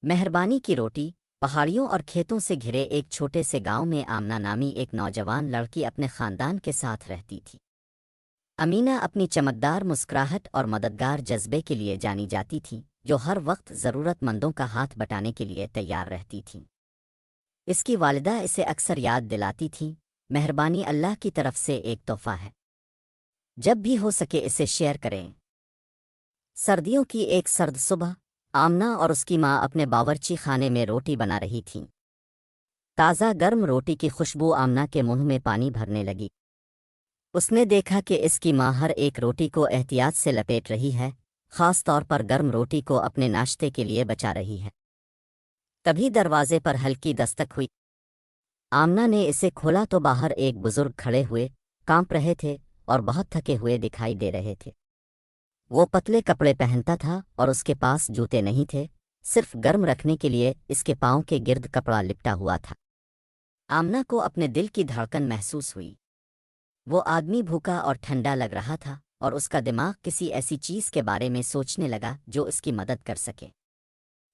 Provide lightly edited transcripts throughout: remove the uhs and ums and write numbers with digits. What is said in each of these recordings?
मेहरबानी की रोटी। पहाड़ियों और खेतों से घिरे एक छोटे से गांव में आमना नामी एक नौजवान लड़की अपने खानदान के साथ रहती थी। अमीना अपनी चमकदार मुस्कुराहट और मददगार जज्बे के लिए जानी जाती थी, जो हर वक्त ज़रूरतमंदों का हाथ बटाने के लिए तैयार रहती थी। इसकी वालिदा इसे अक्सर याद दिलाती थी, मेहरबानी अल्लाह की तरफ से एक तोहफा है, जब भी हो सके इसे शेयर करें। सर्दियों की एक सर्द सुबह आमना और उसकी माँ अपने बावर्ची खाने में रोटी बना रही थीं। ताज़ा गर्म रोटी की खुशबू आमना के मुंह में पानी भरने लगी। उसने देखा कि इसकी माँ हर एक रोटी को एहतियात से लपेट रही है, ख़ास तौर पर गर्म रोटी को अपने नाश्ते के लिए बचा रही है। तभी दरवाजे पर हल्की दस्तक हुई। आमना ने इसे खोला तो बाहर एक बुजुर्ग खड़े हुए, कांप रहे थे और बहुत थके हुए दिखाई दे रहे थे। वो पतले कपड़े पहनता था और उसके पास जूते नहीं थे, सिर्फ गर्म रखने के लिए इसके पाँव के गिर्द कपड़ा लिपटा हुआ था। आमना को अपने दिल की धड़कन महसूस हुई। वो आदमी भूखा और ठंडा लग रहा था और उसका दिमाग किसी ऐसी चीज़ के बारे में सोचने लगा जो इसकी मदद कर सके।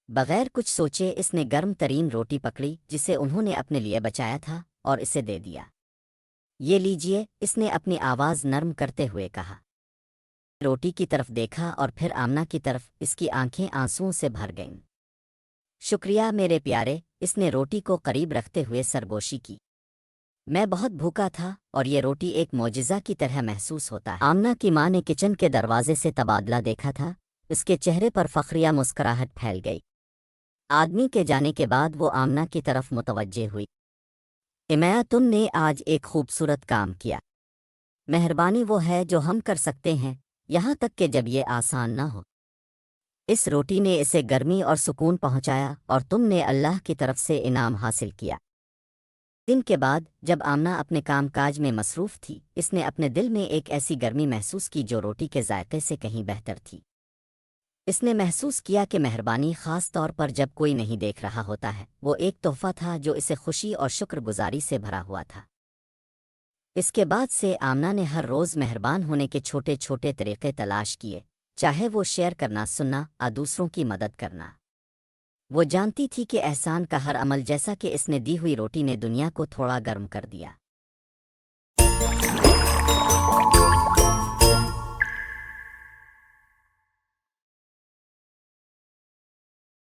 बगैर कुछ सोचे इसने गर्म तरीन रोटी पकड़ी जिसे उन्होंने अपने लिए बचाया था और इसे दे दिया। ये लीजिए, इसने अपनी आवाज़ नर्म करते हुए कहा। रोटी की तरफ देखा और फिर आमना की तरफ। इसकी आंखें आंसुओं से भर गईं। शुक्रिया मेरे प्यारे, इसने रोटी को करीब रखते हुए सरगोशी की। मैं बहुत भूखा था और ये रोटी एक मौजिज़ा की तरह महसूस होता है। आमना की माँ ने किचन के दरवाजे से तबादला देखा था। इसके चेहरे पर फखरिया मुस्कुराहट फैल गई। आदमी के जाने के बाद वो आमना की तरफ मुतवज्जे हुई। इमया, तुमने आज एक खूबसूरत काम किया। मेहरबानी वो है जो हम कर सकते हैं, यहाँ तक कि जब ये आसान ना हो। इस रोटी ने इसे गर्मी और सुकून पहुँचाया और तुमने अल्लाह की तरफ से इनाम हासिल किया। दिन के बाद जब आमना अपने कामकाज में मसरूफ़ थी, इसने अपने दिल में एक ऐसी गर्मी महसूस की जो रोटी के जायके से कहीं बेहतर थी। इसने महसूस किया कि मेहरबानी ख़ास तौर पर जब कोई नहीं देख रहा होता है, वो एक तोहफ़ा था जो इसे खुशी और शुक्रगुजारी से भरा हुआ था। इसके बाद से आमना ने हर रोज़ मेहरबान होने के छोटे छोटे तरीक़े तलाश किए, चाहे वो शेयर करना, सुनना या दूसरों की मदद करना। वो जानती थी कि एहसान का हर अमल, जैसा कि इसने दी हुई रोटी ने दुनिया को थोड़ा गर्म कर दिया।